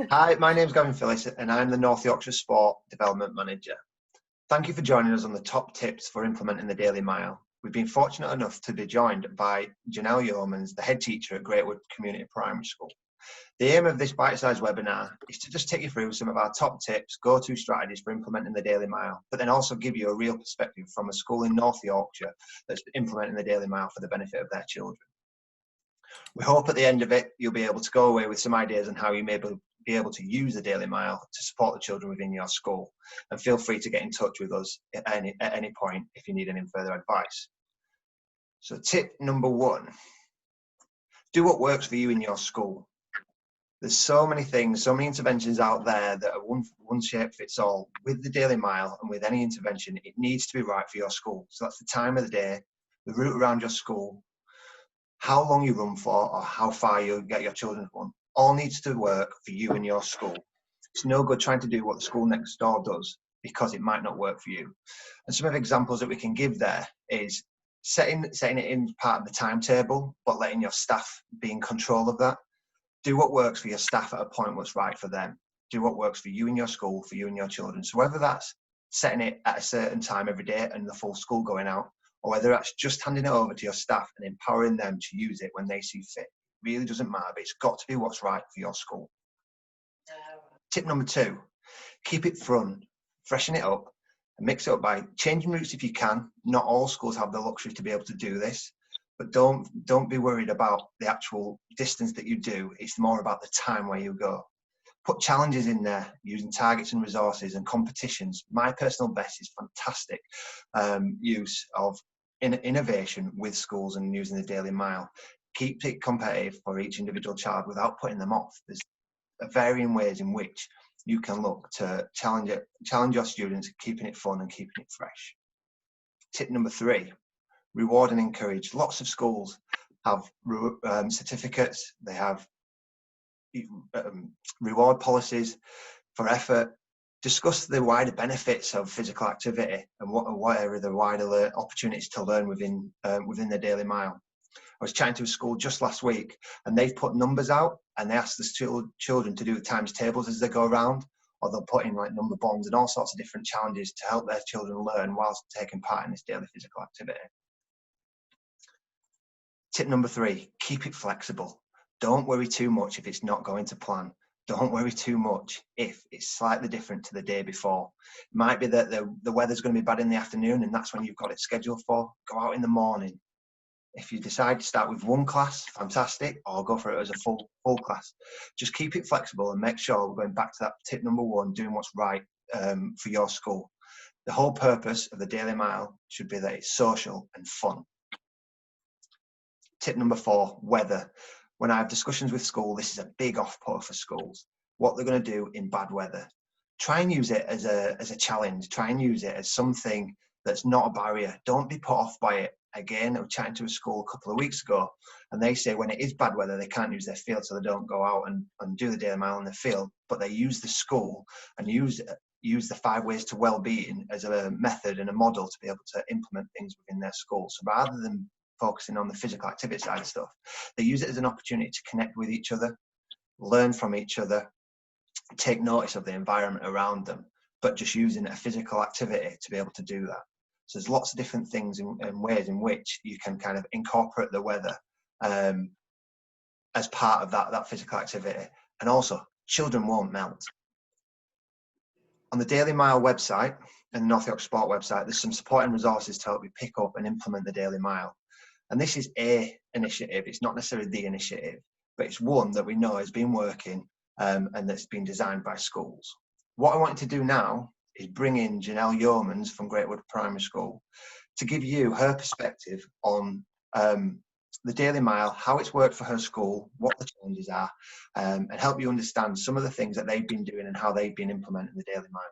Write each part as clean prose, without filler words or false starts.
Hi, my name's Gavin Phillips and I'm the North Yorkshire Sport Development Manager. Thank you for joining us on the top tips for implementing the Daily Mile. We've been fortunate enough to be joined by Jonelle Yeoman, the head teacher at Greatwood Community Primary School. The aim of this bite-sized webinar is to just take you through some of our top tips, go-to strategies for implementing the Daily Mile, but then also give you a real perspective from a school in North Yorkshire that's implementing the Daily Mile for the benefit of their children. We hope at the end of it, you'll be able to go away with some ideas on how you may be able to use the Daily Mile to support the children within your school. And feel free to get in touch with us at any point if you need any further advice. So tip number one, do what works for you in your school. There's so many things, so many interventions out there that are one shape fits all. With the Daily Mile and with any intervention, it needs to be right for your school. So that's the time of the day, the route around your school, how long you run for, or how far you get your children to run. All needs to work for you and your school. It's no good trying to do what the school next door does because it might not work for you. And some of the examples that we can give there is setting it in part of the timetable, but letting your staff be in control of that. Do what works for your staff at a point what's right for them. Do what works for you and your school, for you and your children. So whether that's setting it at a certain time every day and the full school going out, or whether that's just handing it over to your staff and empowering them to use it when they see fit. Really doesn't matter, but it's got to be what's right for your school. Tip number two, keep it fun, freshen it up, and mix it up by changing routes if you can. Not all schools have the luxury to be able to do this, but don't be worried about the actual distance that you do. It's more about the time where you go. Put challenges in there using targets and resources and competitions. My personal best is fantastic use of innovation with schools and using the Daily Mile. Keep it competitive for each individual child without putting them off. There's varying ways in which you can look to challenge your students, keeping it fun and keeping it fresh. Tip number three, reward and encourage. Lots of schools have certificates, they have reward policies for effort. Discuss the wider benefits of physical activity and what are the wider opportunities to learn within the Daily Mile. I was chatting to a school just last week and they've put numbers out and they ask the children to do the times tables as they go around, or they'll put in like number bonds and all sorts of different challenges to help their children learn whilst taking part in this daily physical activity. Tip number three, keep it flexible. Don't worry too much if it's not going to plan. Don't worry too much if it's slightly different to the day before. It might be that the weather's going to be bad in the afternoon and that's when you've got it scheduled for. Go out in the morning. If you decide to start with one class, fantastic, or go for it as a full class. Just keep it flexible and make sure we're going back to that tip number one, doing what's right for your school. The whole purpose of the Daily Mile should be that it's social and fun. Tip number four, weather. When I have discussions with school, this is a big off-put for schools. What they're going to do in bad weather. Try and use it as a challenge. Try and use it as something that's not a barrier. Don't be put off by it. Again, I was chatting to a school a couple of weeks ago, and they say when it is bad weather, they can't use their field, so they don't go out and do the Daily Mile in the field, but they use the school and use the 5 ways to well-being as a method and a model to be able to implement things within their school. So rather than focusing on the physical activity side of stuff, they use it as an opportunity to connect with each other, learn from each other, take notice of the environment around them, but just using a physical activity to be able to do that. So there's lots of different things and ways in which you can kind of incorporate the weather as part of that physical activity. And also, children won't melt. On the Daily Mile website and the North Yorkshire Sport website, there's some supporting resources to help you pick up and implement the Daily Mile. And this is a initiative. It's not necessarily the initiative, but it's one that we know has been working and that's been designed by schools. What I wanted to do now is bring in Jonelle Yeoman from Greatwood Primary School to give you her perspective on the Daily Mile, how it's worked for her school, what the challenges are, and help you understand some of the things that they've been doing and how they've been implementing the Daily Mile.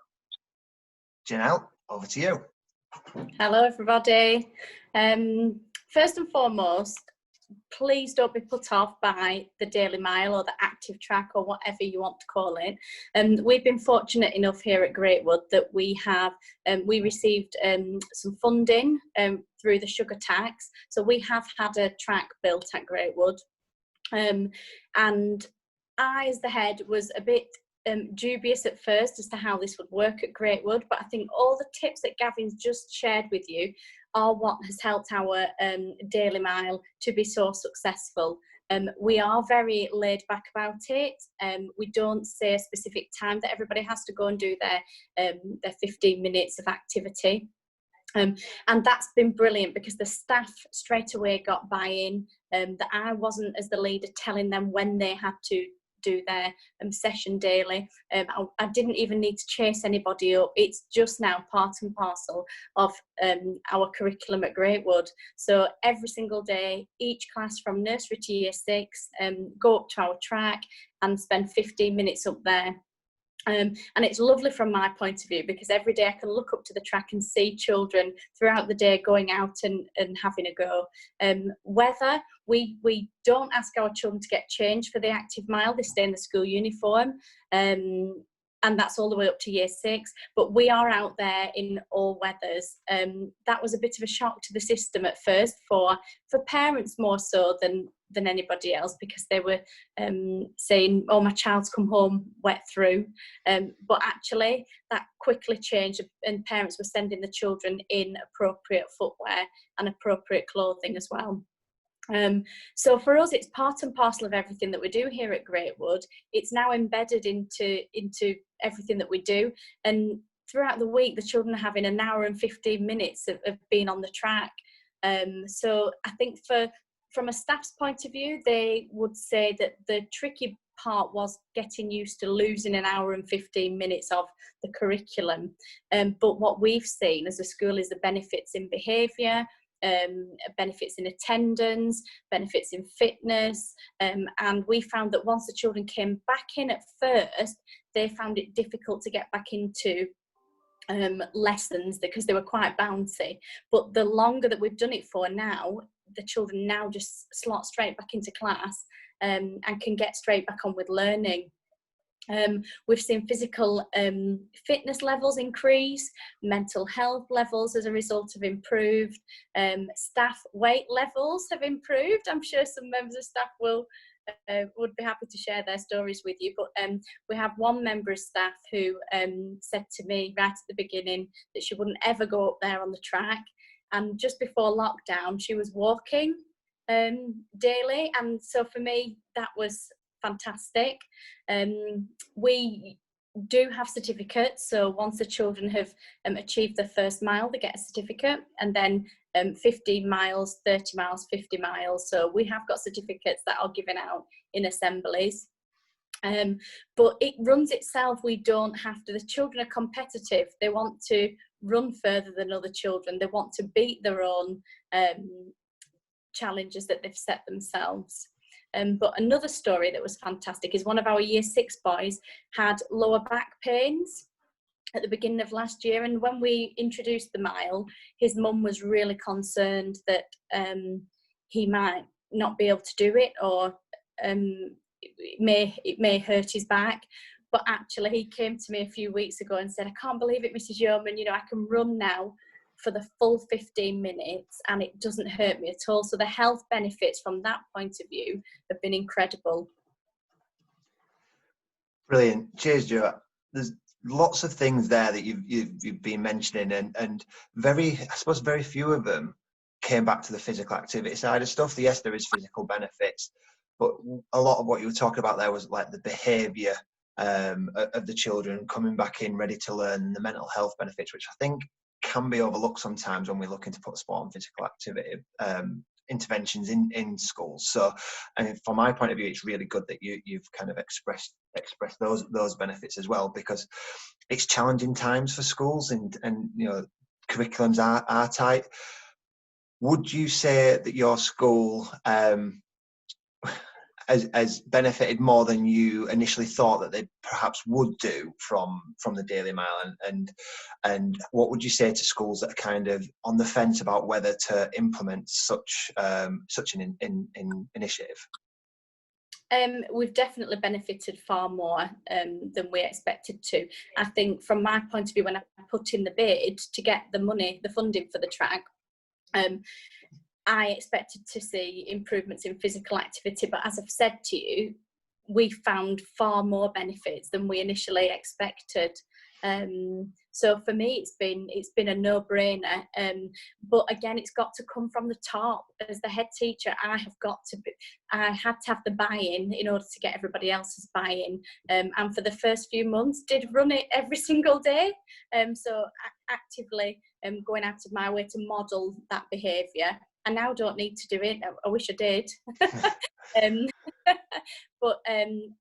Jonelle, over to you. Hello, everybody. First and foremost, please don't be put off by the Daily Mile or the active track or whatever you want to call it. We've been fortunate enough here at Greatwood that we have we received some funding through the sugar tax, so we have had a track built at Greatwood, and I, as the head, was a bit dubious at first as to how this would work at Greatwood, but I think all the tips that Gavin's just shared with you are what has helped our Daily Mile to be so successful. We are very laid back about it. We don't say a specific time that everybody has to go and do their 15 minutes of activity. And that's been brilliant because the staff straight away got buy-in, that I wasn't, as the leader, telling them when they had to do their session daily. I didn't even need to chase anybody up. It's just now part and parcel of our curriculum at Greatwood. So every single day, each class from nursery to year 6 go up to our track and spend 15 minutes up there. And it's lovely from my point of view because every day I can look up to the track and see children throughout the day going out and having a go. Whether we don't ask our children to get changed for the active mile, they stay in the school uniform. And that's all the way up to year 6, but we are out there in all weathers. That was a bit of a shock to the system at first for parents more so than anybody else, because they were saying, oh, my child's come home wet through. But actually that quickly changed and parents were sending the children in appropriate footwear and appropriate clothing as well. So for us, it's part and parcel of everything that we do here at Greatwood. It's now embedded into everything that we do. And throughout the week, the children are having an hour and 15 minutes of being on the track. So I think from a staff's point of view, they would say that the tricky part was getting used to losing an hour and 15 minutes of the curriculum. But what we've seen as a school is the benefits in behaviour, benefits in attendance, benefits in fitness, and we found that once the children came back in at first, they found it difficult to get back into lessons because they were quite bouncy. But the longer that we've done it for now, the children now just slot straight back into class and can get straight back on with learning. We've seen physical fitness levels increase, mental health levels as a result have improved, staff weight levels have improved. I'm sure some members of staff would be happy to share their stories with you, but we have one member of staff who said to me right at the beginning that she wouldn't ever go up there on the track, and just before lockdown she was walking daily, and so for me that was fantastic. We do have certificates, so once the children have achieved their first mile, they get a certificate, and then 15 miles, 30 miles, 50 miles. So we have got certificates that are given out in assemblies. But it runs itself. We don't have to. The children are competitive. They want to run further than other children. They want to beat their own challenges that they've set themselves. But another story that was fantastic is one of our year 6 boys had lower back pains at the beginning of last year, and when we introduced the mile, his mum was really concerned that he might not be able to do it, or it may hurt his back. But actually he came to me a few weeks ago and said, I can't believe it, Mrs. Yeoman, you know, I can run now for the full 15 minutes and it doesn't hurt me at all. So the health benefits from that point of view have been incredible. Brilliant. Cheers, Jo. There's lots of things there that you've been mentioning, and I suppose very few of them came back to the physical activity side of stuff. Yes, there is physical benefits, but a lot of what you were talking about there was like the behaviour of the children coming back in ready to learn, and the mental health benefits, which I think can be overlooked sometimes when we're looking to put sport and physical activity interventions in schools. So, and from my point of view, it's really good that you've kind of expressed those benefits as well, because it's challenging times for schools, and you know, curriculums are tight. Would you say that your school has benefited more than you initially thought that they perhaps would do from the Daily Mile, and what would you say to schools that are kind of on the fence about whether to implement such an initiative? We've definitely benefited far more than we expected to. I think from my point of view, when I put in the bid to get the funding for the track, I expected to see improvements in physical activity, but as I've said to you, we found far more benefits than we initially expected. So for me, it's been a no-brainer. But again, it's got to come from the top. As the head teacher, I had to have the buy-in in order to get everybody else's buy-in. And for the first few months, did run it every single day. So actively going out of my way to model that behaviour. I now don't need to do it. I wish I did. But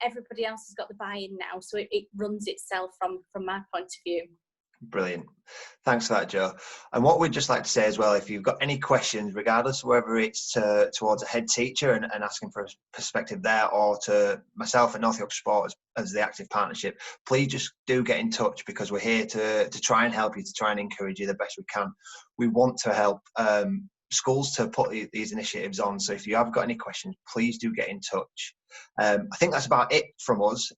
everybody else has got the buy-in now, so it runs itself from my point of view. Brilliant. Thanks for that, Jo. And what we'd just like to say as well, if you've got any questions, regardless of whether it's towards a head teacher and asking for a perspective there, or to myself at North Yorkshire Sport as the active partnership, please just do get in touch, because we're here to try and help you, to try and encourage you the best we can. We want to help schools to put these initiatives on. So if you have got any questions, please do get in touch. I think that's about it from us.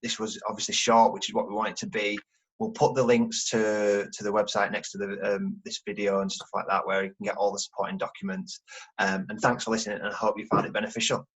This was obviously short, which is what we want it to be. We'll put the links to the website next to this video and stuff like that, where you can get all the supporting documents. And thanks for listening, and I hope you found it beneficial.